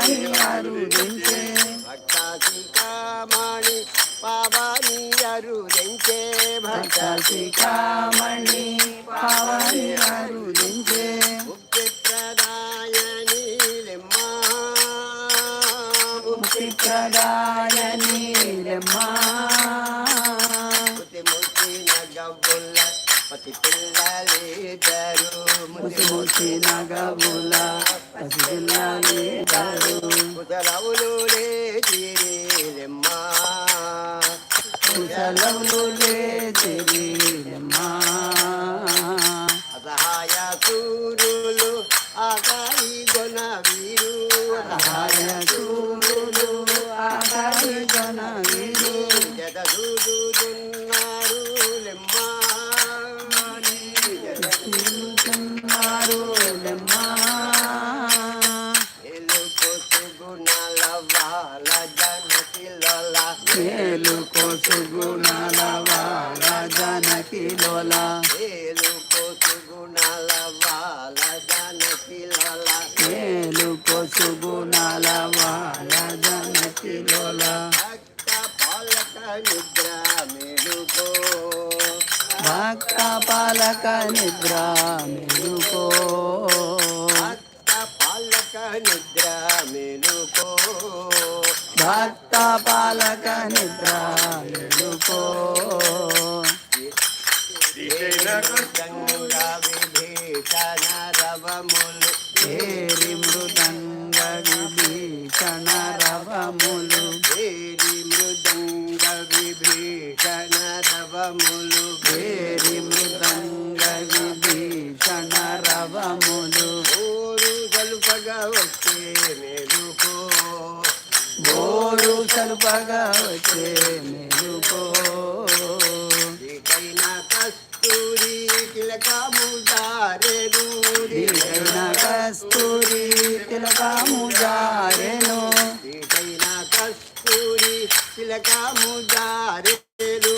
పావని అరుదించే భక్తాశిఖామణి పావని అరుదించే భక్తాశిఖామణి పావని అరుదించే ముక్తి ప్రదాయని ముక్తి ప్రదాయని ముతి నగబుల్ల పతి పిల్లలిద్దరు ముసి నగబుల పసి పిల్లలిద్దరు కుశలవులు లేచిరిలెమ్మా కుశలవులు లేచిరిలెమ్మా అసహాయ సూరులు ఆకాయి గొన వీరు అసహాయ సూరులు ఆకాయి గొన వీరు జగదూదున్నారు లెమ్మా జగదూదున్నారు లెమ్మా ఎలుకు సుగుణాల వాళ్ళ జనకిలోల ఏలుకో సుగుణాల వాల జనకిలోల ఎలుకు సుగుణాల వాళ్ళ జనకిలోల ఏలుకో సుగుణాల వాల జనకిలోల భక్త పాలక నిద్ర మెలుకో భక్త పాలక నిద్ర మెలుకో భక్త పాలక నిద్ర మెలుకో భక్త పాలక నిద్ర మెలుకో గంగా విభీషణ రవములు ఏరి మృదంగ విభీషణ రవములు వేరి మృదంగ విభీషణ రవములు ఏరి మృదంగ విభీషణ రవములు ఊరు గలుపగా వచ్చే మెలుకో బోరు సలుపగా వచ్చే మెలుకో దిగైన కస్తూరి తిలకము దారెను దిగైన కస్తూరి తిలకము జారెను దిగైన కస్తూరి తిలకము దారెను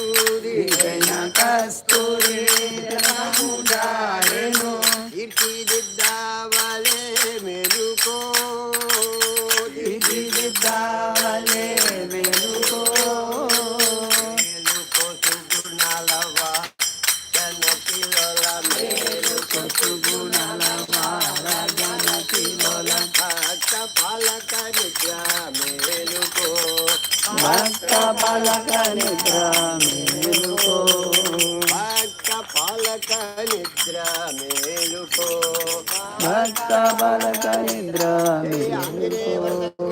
దిగైన కస్తూరి తిలకము జారెను తీర్చిదిద్దావలే మెలుకో తీర్చిదిద్దావలే మెలుకో మేలుకో సుగుణాలవా జనకిలోల మేలుకో సుగుణాల వార జనకిలోల భక్త పాలక నిద్ర మేలుకో భక్త పాలక నిద్ర మేలుకో భక్త పాలక నిద్ర మేలుకో భక్త పాలక నిద్ర మేలుకో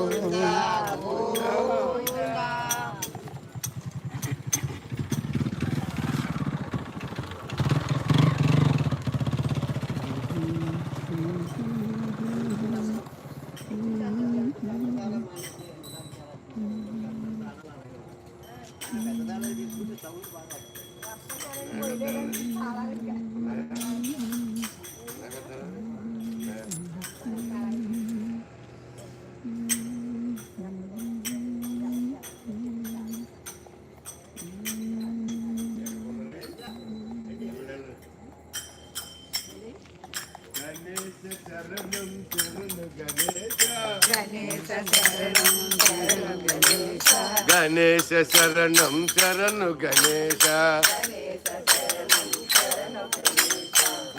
గణేశ శరణం శరణు గణేశ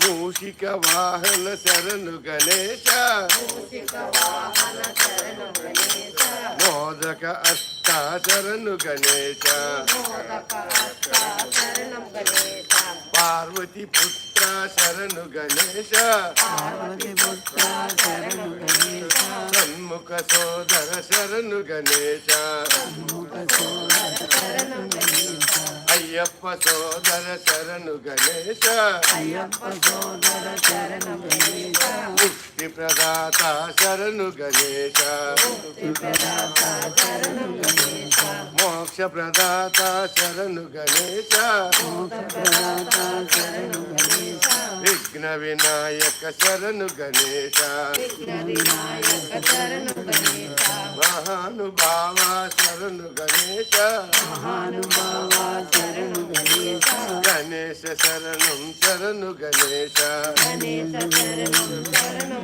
మూషిక వాహన శరణు గణేశ మోదక అష్ట శరణు గణేశ పార్వతి పుత్ర శరణు గణేశ పార్వతి పుత్ర శరణు గణేశ సన్ముఖ సోదర శరణు గణేశ ముఖ సోదర శరణు గణేశ అయ్యప్ప సోదర శరణు గణేశ అయ్యప్ప సోదర శరణు గణేశ ముక్తి ప్రదాత శరణు గణేశ ప్రదాత శరణు గణేశ మోక్ష ప్రదాత శరణు గణేశ మోక్ష ప్రదాత శరణు గణేశ విఘ్న వినాయక శరణు గణేశ వినాయక శరణు గణేశ మహానుభావ శరణు గణేశ మహానుభావ శరణు గణేశ గణేశ శరణం శరణు గణేశ గణేశ శరణు శరణు